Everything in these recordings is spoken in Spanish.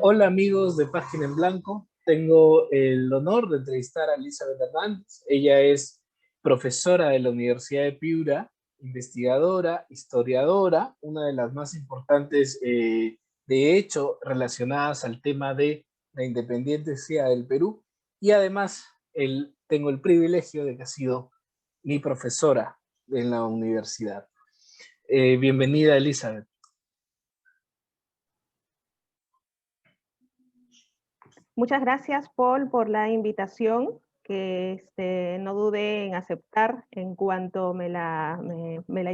Hola amigos de Página en Blanco, tengo el honor de entrevistar a Elizabeth Hernández. Ella es profesora de la Universidad de Piura, investigadora, historiadora, una de las más importantes, de hecho, relacionadas al tema de la independencia del Perú. Y además, tengo el privilegio de que ha sido mi profesora en la universidad. Bienvenida, Elizabeth. Muchas gracias, Paul, por la invitación, que no dudé en aceptar en cuanto me la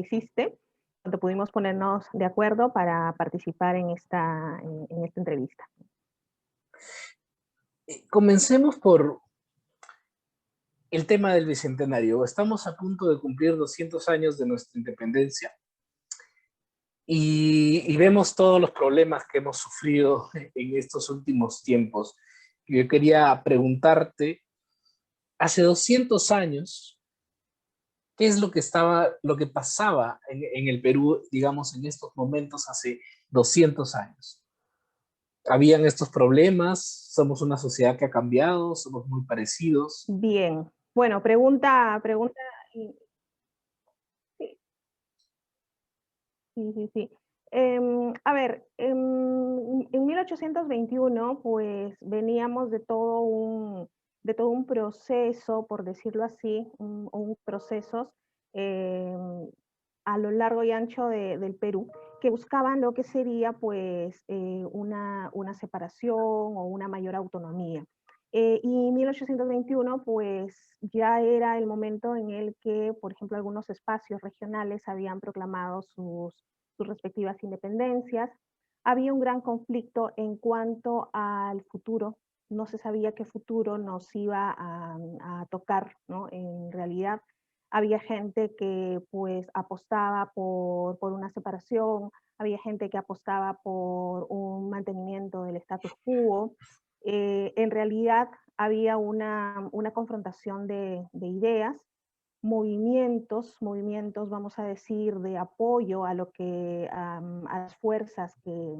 hiciste, cuando pudimos ponernos de acuerdo para participar en esta entrevista. Comencemos por el tema del Bicentenario. Estamos a punto de cumplir 200 años de nuestra independencia y vemos todos los problemas que hemos sufrido en estos últimos tiempos. Yo quería preguntarte, hace 200 años, ¿qué es lo que pasaba en el Perú, digamos, en estos momentos hace 200 años? ¿Habían estos problemas? ¿Somos una sociedad que ha cambiado? ¿Somos muy parecidos? Bien, bueno, pregunta. Sí, sí. A ver, en 1821, pues veníamos de todo un proceso, por decirlo así, procesos a lo largo y ancho del Perú, que buscaban lo que sería pues una separación o una mayor autonomía. Y 1821 pues ya era el momento en el que, por ejemplo, algunos espacios regionales habían proclamado sus respectivas independencias. Había un gran conflicto en cuanto al futuro. No se sabía qué futuro nos iba a tocar, ¿no? En realidad, había gente que pues apostaba por una separación, había gente que apostaba por un mantenimiento del status quo. En realidad había una confrontación de ideas, movimientos, vamos a decir, de apoyo a a las fuerzas que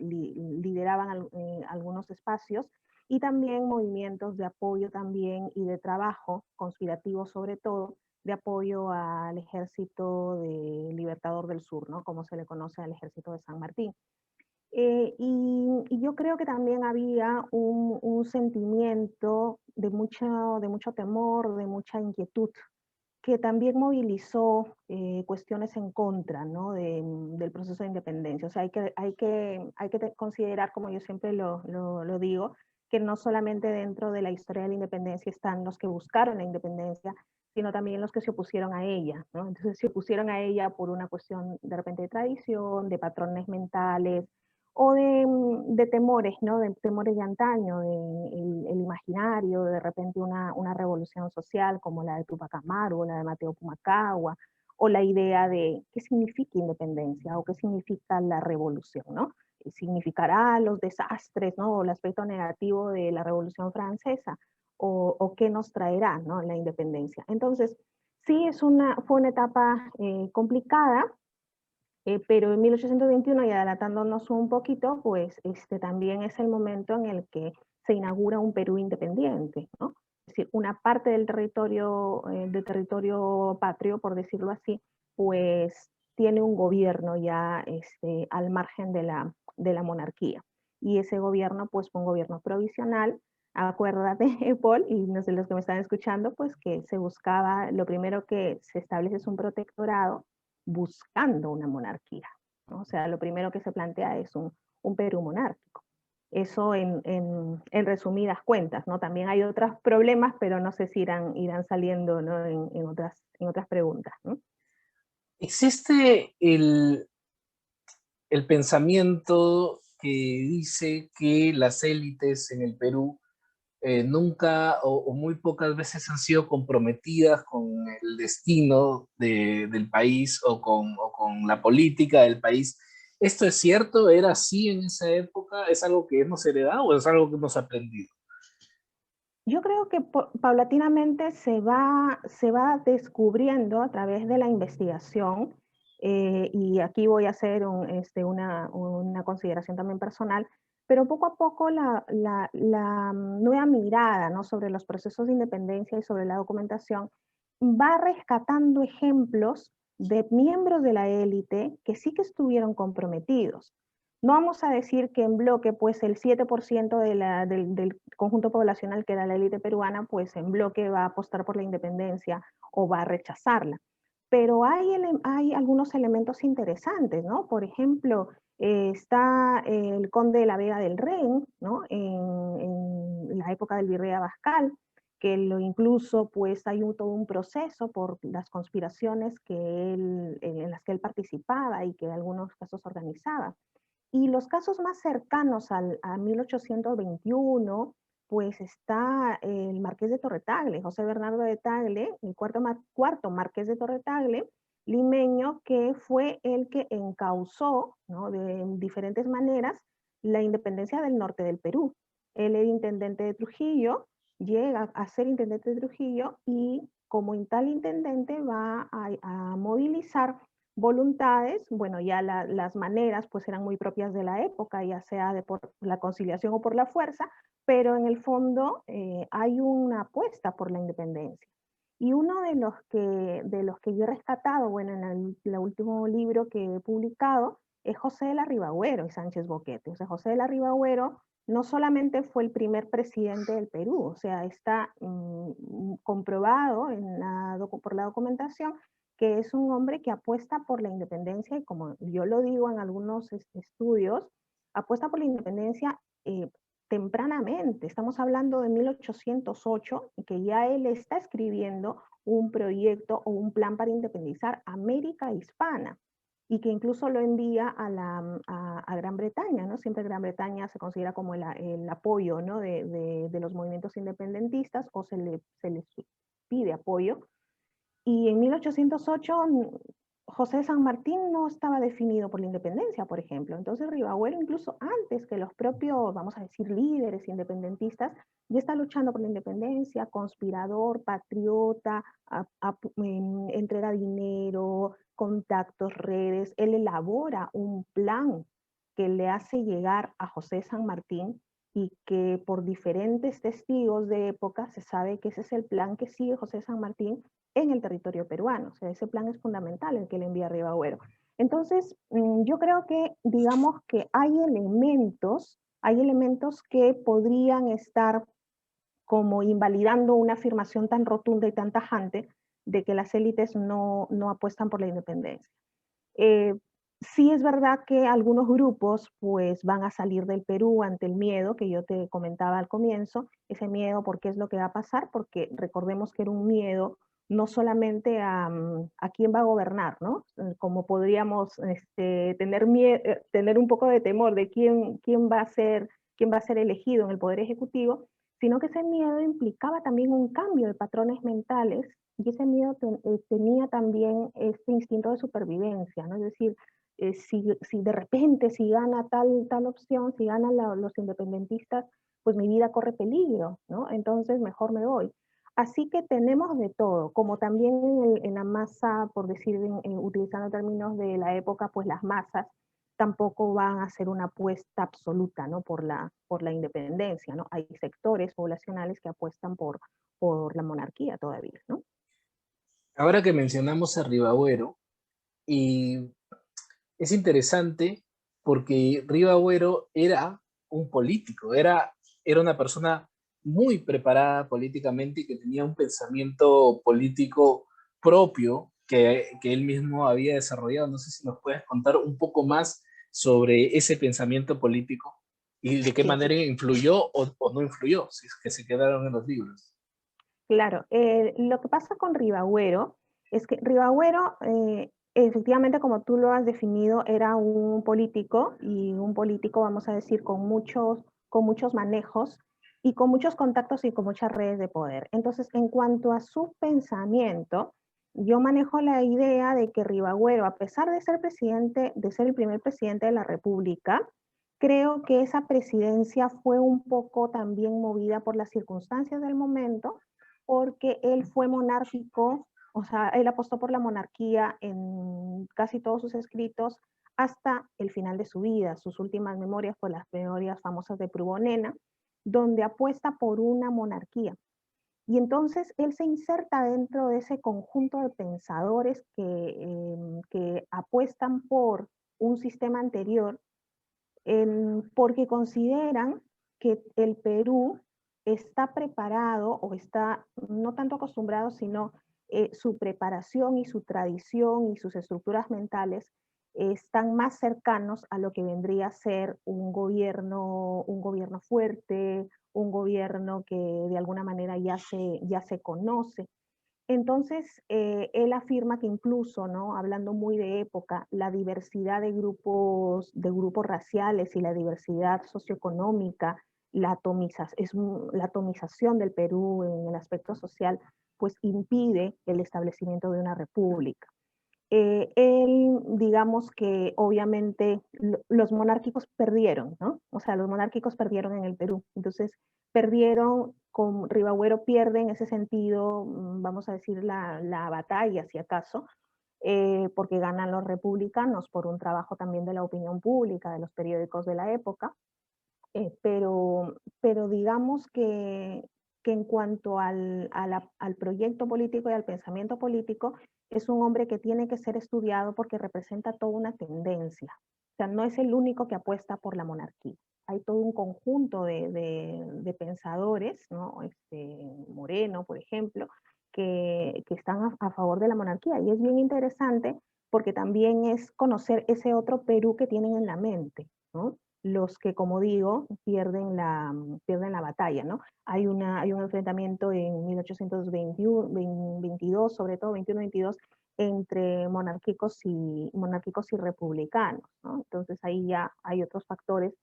lideraban algunos espacios, y también movimientos de apoyo también y de trabajo conspirativo, sobre todo de apoyo al Ejército de Libertador del Sur, ¿no? Como se le conoce al Ejército de San Martín. Y yo creo que también había un sentimiento de mucho temor, de mucha inquietud, que también movilizó cuestiones en contra, ¿no? Del proceso de independencia. O sea, hay que considerar, como yo siempre lo digo, que no solamente dentro de la historia de la independencia están los que buscaron la independencia, sino también los que se opusieron a ella, ¿no? Entonces se opusieron a ella por una cuestión de repente de tradición, de patrones mentales, o de temores, ¿no? De temores de antaño, el imaginario, de repente una revolución social como la de Tupac Amaru, o la de Mateo Pumacagua, o la idea de qué significa independencia o qué significa la revolución, ¿no? ¿Significará los desastres, ¿no? O el aspecto negativo de la Revolución Francesa, o qué nos traerá, ¿no? La independencia. Entonces, sí, fue una etapa complicada, pero en 1821, y adelantándonos un poquito, pues también es el momento en el que se inaugura un Perú independiente, ¿no? Es decir, una parte del territorio patrio, por decirlo así, pues tiene un gobierno ya al margen de la monarquía. Y ese gobierno, pues fue un gobierno provisional. Acuérdate, Paul, y no sé los que me están escuchando, pues que se buscaba, lo primero que se establece es un protectorado buscando una monarquía, ¿no? O sea, lo primero que se plantea es un Perú monárquico. Eso en resumidas cuentas, ¿no? También hay otros problemas, pero no sé si irán saliendo, ¿no? en otras preguntas, ¿no? Existe el pensamiento que dice que las élites en el Perú nunca o muy pocas veces han sido comprometidas con el destino del país o con la política del país. ¿Esto es cierto? ¿Era así en esa época? ¿Es algo que hemos heredado o es algo que hemos aprendido? Yo creo que paulatinamente se va descubriendo a través de la investigación, y aquí voy a hacer una consideración también personal. pero poco a poco la nueva mirada, ¿no?, sobre los procesos de independencia y sobre la documentación va rescatando ejemplos de miembros de la élite que sí que estuvieron comprometidos. No vamos a decir que en bloque, pues el 7% del conjunto poblacional que era la élite peruana, pues en bloque va a apostar por la independencia o va a rechazarla. Pero hay algunos elementos interesantes, ¿no? Por ejemplo, está el conde de la Vega del Ren, ¿no?, en la época del virrey Abascal, que lo incluso pues hay todo un proceso por las conspiraciones en las que él participaba y que en algunos casos organizaba. Y los casos más cercanos a 1821, pues está el Marqués de Torretagle, José Bernardo de Tagle, el cuarto Marqués de Torretagle, limeño, que fue el que encauzó, ¿no?, de diferentes maneras la independencia del norte del Perú. Él era intendente de Trujillo, llega a ser intendente de Trujillo y como tal intendente va a movilizar voluntades. Bueno, ya las maneras pues eran muy propias de la época, ya sea por la conciliación o por la fuerza, pero en el fondo hay una apuesta por la independencia. Y uno de los que yo he rescatado, bueno, en el último libro que he publicado, es José de la Ribagüero y Sánchez Boquete. O sea, José de la Ribagüero no solamente fue el primer presidente del Perú, o sea, está comprobado por la documentación que es un hombre que apuesta por la independencia y, como yo lo digo en algunos estudios, apuesta por la independencia tempranamente. Estamos hablando de 1808, que ya él está escribiendo un proyecto o un plan para independizar América Hispana, y que incluso lo envía a Gran Bretaña, ¿no? Siempre Gran Bretaña se considera como el apoyo, ¿no?, de los movimientos independentistas, o se les pide apoyo. Y en 1808, José de San Martín no estaba definido por la independencia, por ejemplo. Entonces Ribagüero, incluso antes que los propios, vamos a decir, líderes independentistas, ya está luchando por la independencia, conspirador, patriota, entrega dinero, contactos, redes. Él elabora un plan que le hace llegar a José de San Martín, y que por diferentes testigos de época se sabe que ese es el plan que sigue José de San Martín en el territorio peruano. O sea, ese plan es fundamental, el que le envía a Ribagüero. Entonces, yo creo que, digamos que hay elementos que podrían estar como invalidando una afirmación tan rotunda y tan tajante de que las élites no apuestan por la independencia. Eh, sí es verdad que algunos grupos pues van a salir del Perú ante el miedo que yo te comentaba al comienzo, ese miedo, porque es lo que va a pasar, porque recordemos que era un miedo no solamente a quién va a gobernar, ¿no? Como podríamos tener un poco de temor de quién va a ser elegido en el Poder Ejecutivo, sino que ese miedo implicaba también un cambio de patrones mentales, y ese miedo tenía también este instinto de supervivencia, ¿no? Es decir, si de repente, si gana tal opción, si ganan los independentistas, pues mi vida corre peligro, ¿no? Entonces mejor me voy. Así que tenemos de todo, como también en la masa, por decir, utilizando términos de la época, pues las masas tampoco van a ser una apuesta absoluta, ¿no?, por la independencia, ¿no? Hay sectores poblacionales que apuestan por la monarquía todavía, ¿no? Ahora que mencionamos a Ribagüero, y es interesante porque Ribagüero era un político, era una persona muy preparada políticamente y que tenía un pensamiento político propio que él mismo había desarrollado. No sé si nos puedes contar un poco más sobre ese pensamiento político y de qué Sí, sí, manera influyó o no influyó, si es que se quedaron en los libros. claro. Lo que pasa con Ribagüero es que Ribagüero, efectivamente, como tú lo has definido, era un político, y un político, vamos a decir, con muchos manejos y con muchos contactos y con muchas redes de poder. Entonces, en cuanto a su pensamiento, yo manejo la idea de que Ribagüero, a pesar de ser presidente, de ser el primer presidente de la República, creo que esa presidencia fue un poco también movida por las circunstancias del momento, porque él fue monárquico O sea, él apostó por la monarquía en casi todos sus escritos hasta el final de su vida. Sus últimas memorias, pues las memorias famosas de Prubonena, donde apuesta por una monarquía. Y entonces él se inserta dentro de ese conjunto de pensadores que apuestan por un sistema anterior, porque consideran que el Perú está preparado o está no tanto acostumbrado, sino su preparación y su tradición y sus estructuras mentales están más cercanos a lo que vendría a ser un gobierno fuerte, un gobierno que de alguna manera ya se conoce. Entonces, él afirma que incluso, ¿no? Hablando muy de época, la diversidad de grupos raciales y la diversidad socioeconómica, la atomización del Perú en el aspecto social, pues impide el establecimiento de una república. Él, digamos que obviamente los monárquicos perdieron, ¿no? O sea, los monárquicos perdieron en el Perú. Entonces, perdieron, con Ribagüero pierde en ese sentido, vamos a decir, la batalla, si acaso, porque ganan los republicanos por un trabajo también de la opinión pública, de los periódicos de la época. Pero digamos que en cuanto al proyecto político y al pensamiento político, es un hombre que tiene que ser estudiado porque representa toda una tendencia. O sea, no es el único que apuesta por la monarquía. Hay todo un conjunto de pensadores, ¿no? Moreno, por ejemplo, que están a favor de la monarquía. Y es bien interesante porque también es conocer ese otro Perú que tienen en la mente, ¿no? Los que, como digo, pierden la batalla, ¿no? Hay un enfrentamiento en 1822, sobre todo 21-22, entre monárquicos y republicanos, ¿no? Entonces ahí ya hay otros factores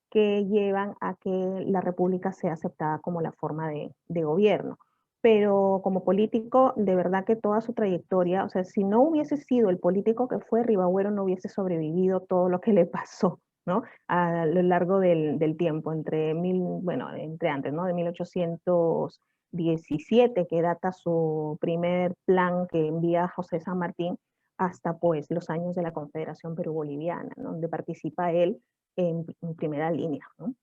que llevan a que la república sea aceptada como la forma de gobierno. Pero como político, de verdad que toda su trayectoria, o sea, si no hubiese sido el político que fue, Ribagüero no hubiese sobrevivido todo lo que le pasó, ¿no? A lo largo del tiempo, entre antes, ¿no? De 1817, que data su primer plan que envía José San Martín, hasta pues los años de la Confederación Perú-Boliviana, ¿no? Donde participa él en primera línea, ¿no?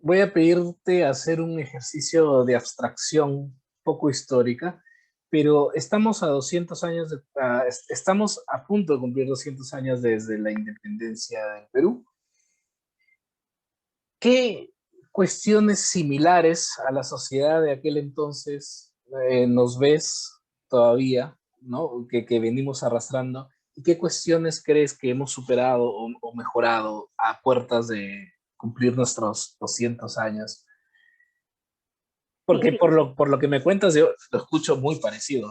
Voy a pedirte hacer un ejercicio de abstracción poco histórica, pero estamos a 200 años estamos a punto de cumplir 200 años desde la independencia del Perú. ¿Qué cuestiones similares a la sociedad de aquel entonces nos ves todavía, ¿no? Que venimos arrastrando? ¿Y qué cuestiones crees que hemos superado o mejorado a puertas de cumplir nuestros 200 años? Sí, Porque por lo que me cuentas, yo lo escucho muy parecido.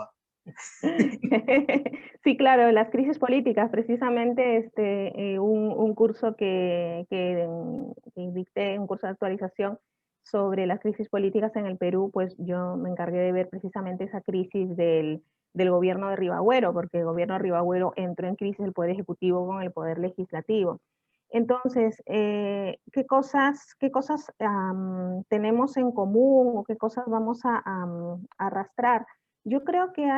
sí, claro, las crisis políticas, precisamente un curso que dicté, un curso de actualización sobre las crisis políticas en el Perú, pues yo me encargué de ver precisamente esa crisis del gobierno de Ribagüero, porque el gobierno de Ribagüero entró en crisis el Poder Ejecutivo con el Poder Legislativo. Entonces, qué cosas tenemos en común o qué cosas vamos a arrastrar? Yo creo que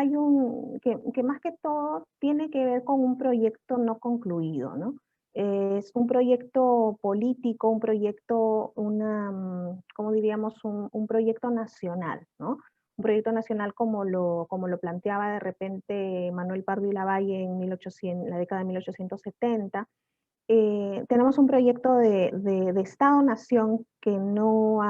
que más que todo tiene que ver con un proyecto no concluido, ¿no? Es un proyecto político, un proyecto, ¿cómo diríamos? Un proyecto nacional, ¿no? Un proyecto nacional como lo planteaba de repente Manuel Pardo y Lavalle en la década de 1870. Tenemos un proyecto de Estado-Nación que no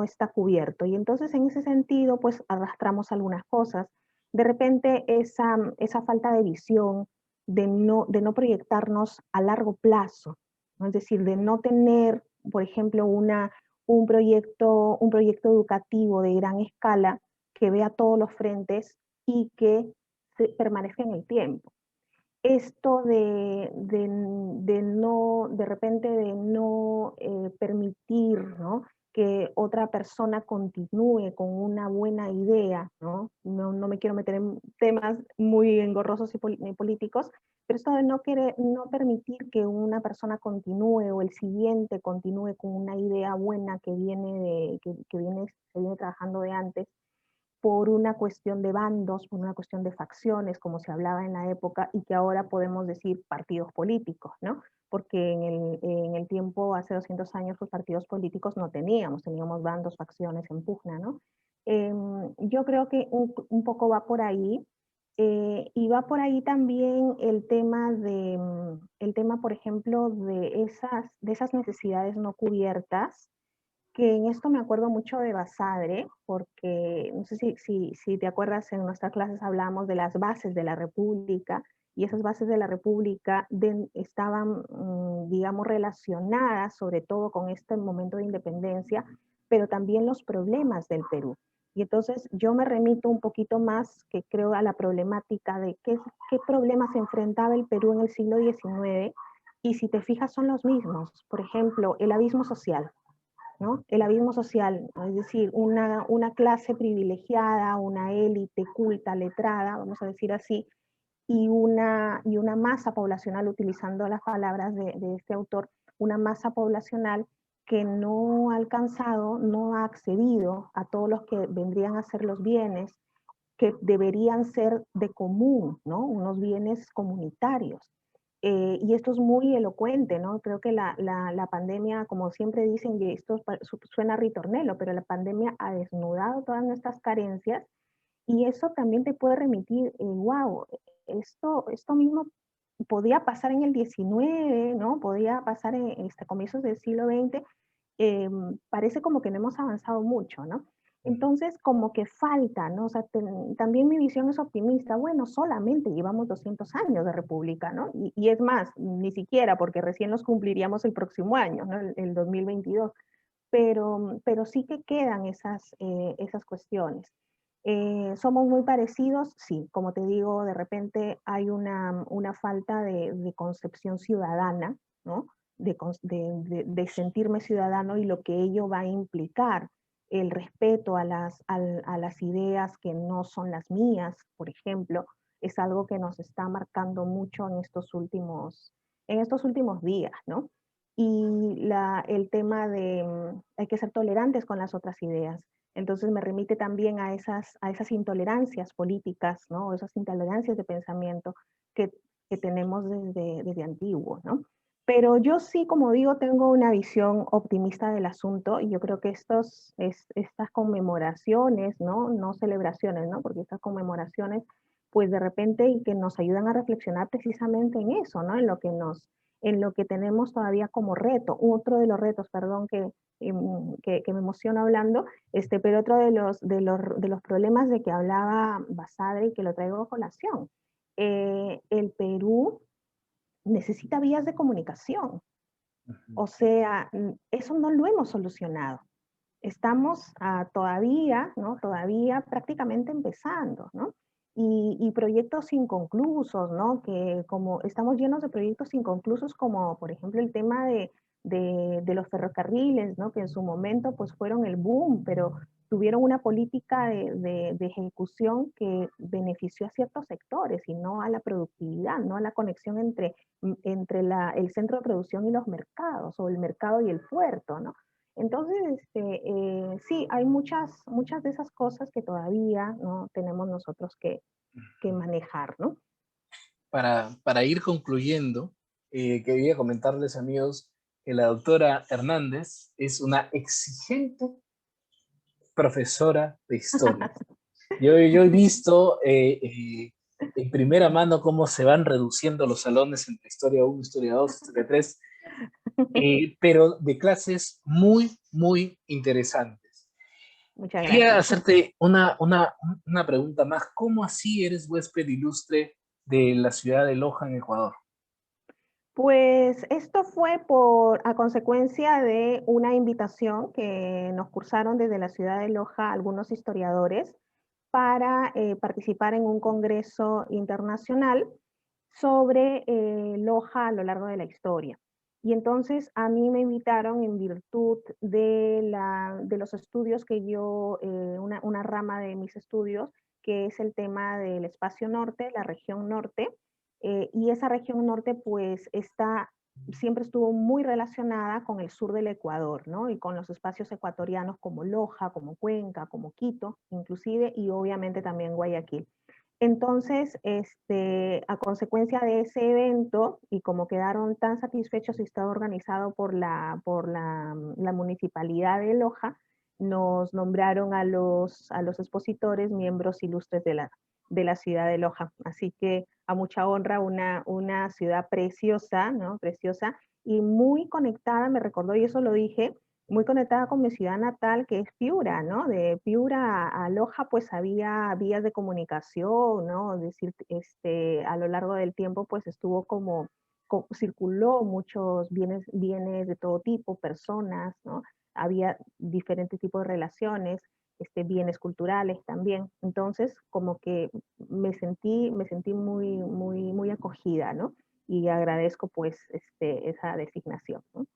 está cubierto. Y entonces en ese sentido, pues arrastramos algunas cosas. De repente esa falta de visión, de no proyectarnos a largo plazo, ¿no? Es decir, de no tener, por ejemplo, un proyecto educativo de gran escala que vea todos los frentes y que permanezca en el tiempo. Esto de no, de repente de no permitir, ¿no? Que otra persona continúe con una buena idea, ¿no? No me quiero meter en temas muy engorrosos y políticos, pero esto de no permitir que una persona continúe o el siguiente continúe con una idea buena que viene, se viene trabajando de antes, por una cuestión de bandos, por una cuestión de facciones, como se hablaba en la época, y que ahora podemos decir partidos políticos, ¿no? Porque en el tiempo, hace 200 años, los partidos políticos no teníamos bandos, facciones en pugna, ¿no? Yo creo que un poco va por ahí, y va por ahí también el tema, por ejemplo, de esas necesidades no cubiertas, que en esto me acuerdo mucho de Basadre, porque no sé si te acuerdas, en nuestras clases hablamos de las bases de la República, y esas bases de la República estaban, digamos, relacionadas sobre todo con este momento de independencia, pero también los problemas del Perú. Y entonces yo me remito un poquito más, que creo, a la problemática de qué problemas enfrentaba el Perú en el siglo XIX, y si te fijas son los mismos. Por ejemplo, el abismo social, ¿no? El abismo social, ¿no? Es decir, una clase privilegiada, una élite culta, letrada, vamos a decir así, y una masa poblacional, utilizando las palabras de este autor, una masa poblacional que no ha alcanzado, no ha accedido a todos los que vendrían a ser los bienes que deberían ser de común, ¿no? Unos bienes comunitarios. Y esto es muy elocuente, ¿no? Creo que la pandemia, como siempre dicen, y esto suena ritornelo, pero la pandemia ha desnudado todas nuestras carencias, y eso también te puede remitir, wow, esto mismo podía pasar en el 19, ¿no? Podía pasar en comienzos del siglo XX. Parece como que no hemos avanzado mucho, ¿no? Entonces, como que falta, ¿no? O sea, también mi visión es optimista. Bueno, solamente llevamos 200 años de república, ¿no? Y es más, ni siquiera, porque recién los cumpliríamos el próximo año, ¿no? El 2022. Pero sí que quedan esas cuestiones. ¿Somos muy parecidos? Sí, como te digo, de repente hay una falta de concepción ciudadana, ¿no? De sentirme ciudadano y lo que ello va a implicar, el respeto a las ideas que no son las mías, por ejemplo, es algo que nos está marcando mucho en estos últimos días, ¿no? Y el tema de hay que ser tolerantes con las otras ideas. Entonces me remite también a esas intolerancias políticas, ¿no? Esas intolerancias de pensamiento que, que tenemos desde antiguo, ¿no? Pero yo sí, como digo, tengo una visión optimista del asunto, y yo creo que estas conmemoraciones, ¿no? No celebraciones, ¿no? Porque estas conmemoraciones, pues de repente, y que nos ayudan a reflexionar precisamente en eso, ¿no? En lo que tenemos todavía como reto. Otro de los retos, perdón, que me emociona hablando, pero otro de los problemas de que hablaba Basadre, y que lo traigo a colación. El Perú necesita vías de comunicación. O sea, eso no lo hemos solucionado. Estamos todavía, ¿no? Todavía prácticamente empezando, ¿no? Y proyectos inconclusos, ¿no? Que como estamos llenos de proyectos inconclusos, como por ejemplo el tema de los ferrocarriles, ¿no? Que en su momento pues fueron el boom, pero tuvieron una política de ejecución que benefició a ciertos sectores y no a la productividad, no a la conexión entre el centro de producción y los mercados, o el mercado y el puerto, ¿no? Entonces, sí, hay muchas de esas cosas que todavía no tenemos nosotros que manejar, ¿no? Para ir concluyendo, quería comentarles, amigos, que la doctora Hernández es una exigente profesora de historia. Yo he visto en primera mano cómo se van reduciendo los salones entre historia 1, historia 2, historia 3, pero de clases muy, muy interesantes. Muchas Quería gracias. hacerte una pregunta más. ¿Cómo así eres huésped ilustre de la ciudad de Loja, en Ecuador? Pues esto fue a consecuencia de una invitación que nos cursaron desde la ciudad de Loja algunos historiadores para participar en un congreso internacional sobre Loja a lo largo de la historia. Y entonces a mí me invitaron en virtud de los estudios que una rama de mis estudios, que es el tema del espacio norte, la región norte, y esa región norte pues está siempre estuvo muy relacionada con el sur del Ecuador, ¿no? Y con los espacios ecuatorianos como Loja, como Cuenca, como Quito, inclusive, y obviamente también Guayaquil. Entonces, a consecuencia de ese evento, y como quedaron tan satisfechos y estaba organizado la municipalidad de Loja, nos nombraron a los expositores miembros ilustres de la ciudad de Loja. Así que a mucha honra, una ciudad preciosa, ¿no? Preciosa y muy conectada, me recordó, y eso lo dije, muy conectada con mi ciudad natal, que es Piura, ¿no? De Piura a Loja, pues había vías de comunicación, ¿no? Es decir, a lo largo del tiempo, pues estuvo circuló muchos bienes de todo tipo, personas, ¿no? Había diferentes tipos de relaciones, bienes culturales también. Entonces, como que me sentí muy acogida, ¿no? Y agradezco pues esa designación, ¿no?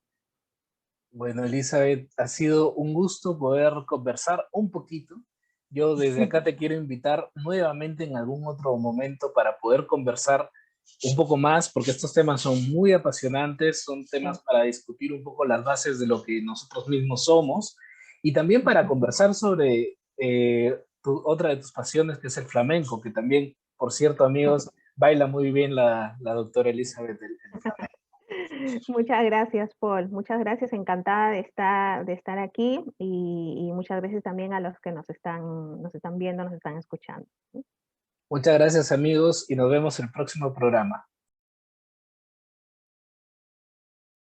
Bueno, Elizabeth, ha sido un gusto poder conversar un poquito. Yo desde acá te quiero invitar nuevamente en algún otro momento para poder conversar un poco más, porque estos temas son muy apasionantes, son temas para discutir un poco las bases de lo que nosotros mismos somos y también para conversar sobre otra de tus pasiones, que es el flamenco, que también, por cierto, amigos, baila muy bien la doctora Elizabeth el flamenco. Muchas gracias, Paul. Muchas gracias. Encantada de estar aquí y muchas gracias también a los que nos están viendo, nos están escuchando. Muchas gracias, amigos, y nos vemos en el próximo programa.